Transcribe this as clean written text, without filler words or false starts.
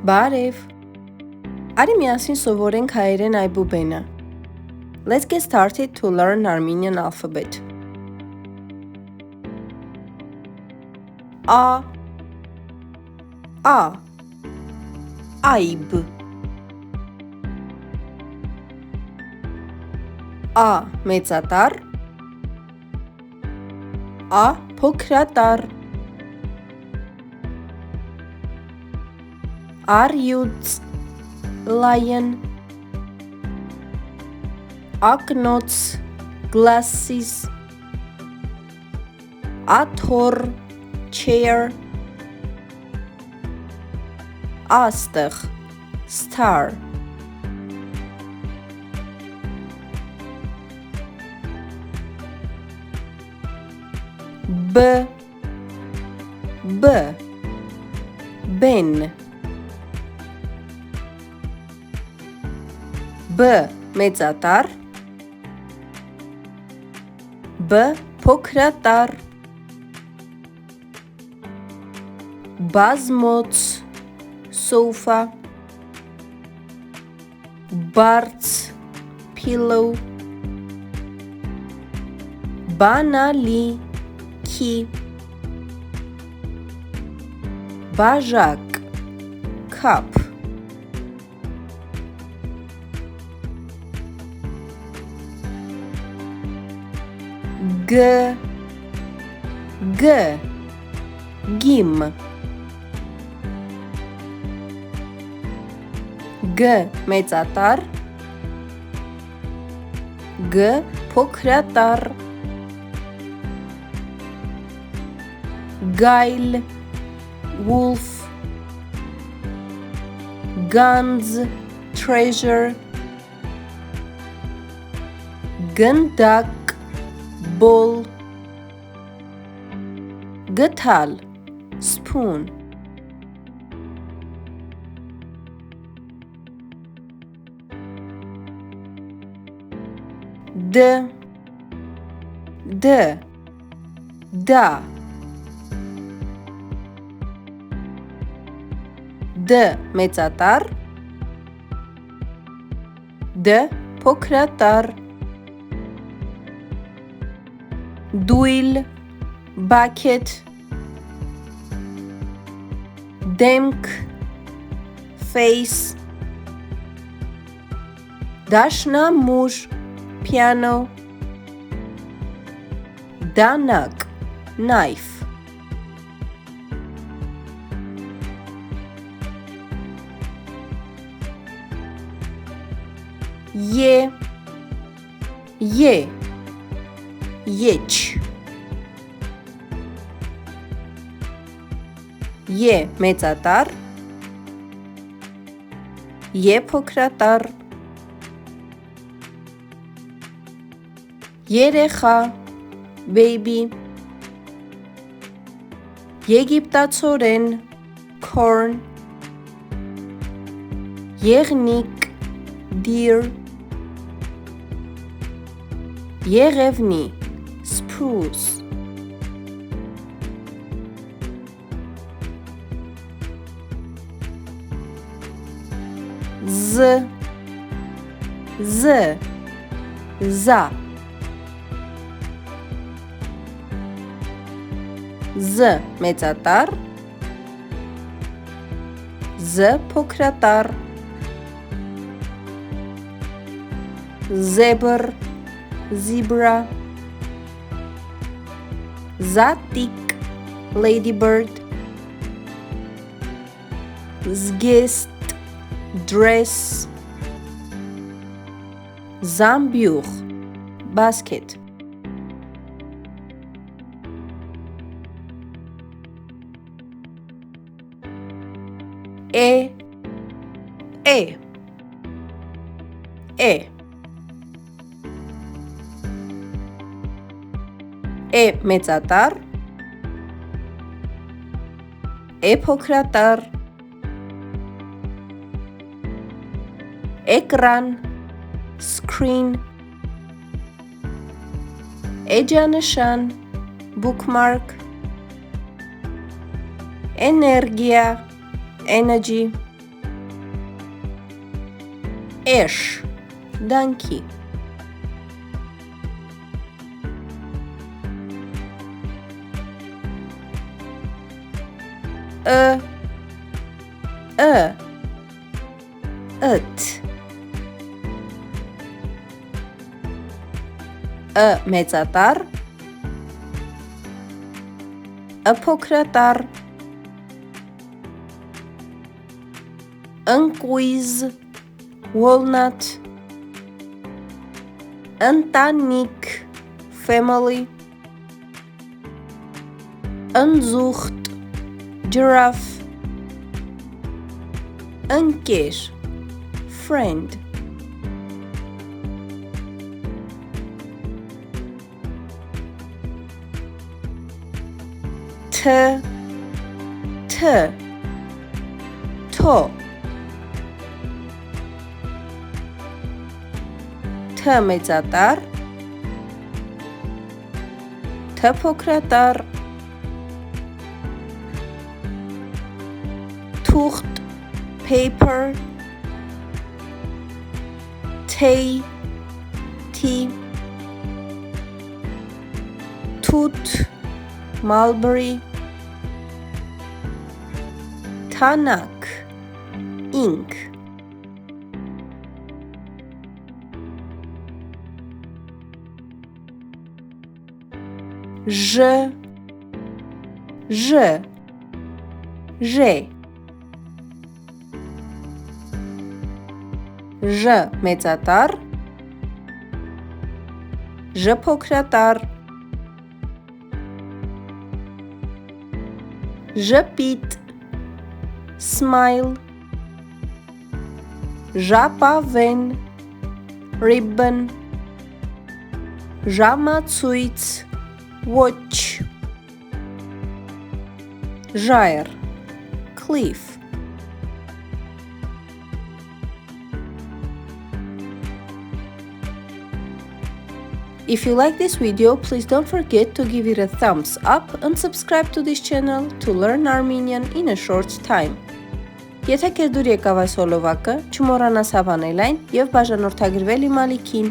Բարև։ Արի միասին սովորենք հայերեն այբուբենը։ Let's get started to learn Armenian alphabet. A Ayb A մեծատառ A փոքրատառ Արյուծ lion Ակնոց glasses Աթոռ chair Աստղ star B Ben B մեծատառ B փոքրատառ Բազմոց sofa Բարձ pillow Բանալի key Բաժակ cup Գիմ G մեծատառ G փոքրատառ Գայլ wolf Guns treasure Գնդակ bowl Գթալ spoon D Da D մեծատառ D փոքրատառ Դույլ bucket Դեմք face Դաշնամուր piano Դանակ knife Եչ մեծատառ փոքրատառ Երեխա baby Եգիպտացորեն corn Եղնիկ deer Եղևնի spruce Za Z մեծատառ Z փոքրատառ Zebra Zatik ladybird Zgest dress Zambյուղ basket մեծատառ փոքրատառ Էկրան screen Էջանշան bookmark Էներգիա energy Էշ, դանքի։ Ըտ։ Մեծատառ, փոքրատառ, ընկույզ, walnut, ընտանիք, family, ընձուղտ, giraffe, ընկեր, friend, թո, մեծատառ, փոքրատառ, թուղթ, paper, tea, թութ, mulberry, թանաք, ink, ժ, մեծատառ, փոքրատառ, ժպիտ, smile, ժապավեն, ribbon, ժամացույց, watch, ժայռ, cliff. If you like this video, please don't forget to give it a thumbs up and subscribe to this channel to learn Armenian in a short time. Եթե քեզ դուր եկավ այս հոլովակը, չմոռանաս հավանել այն եւ բաժանորդագրվել իմ ալիքին։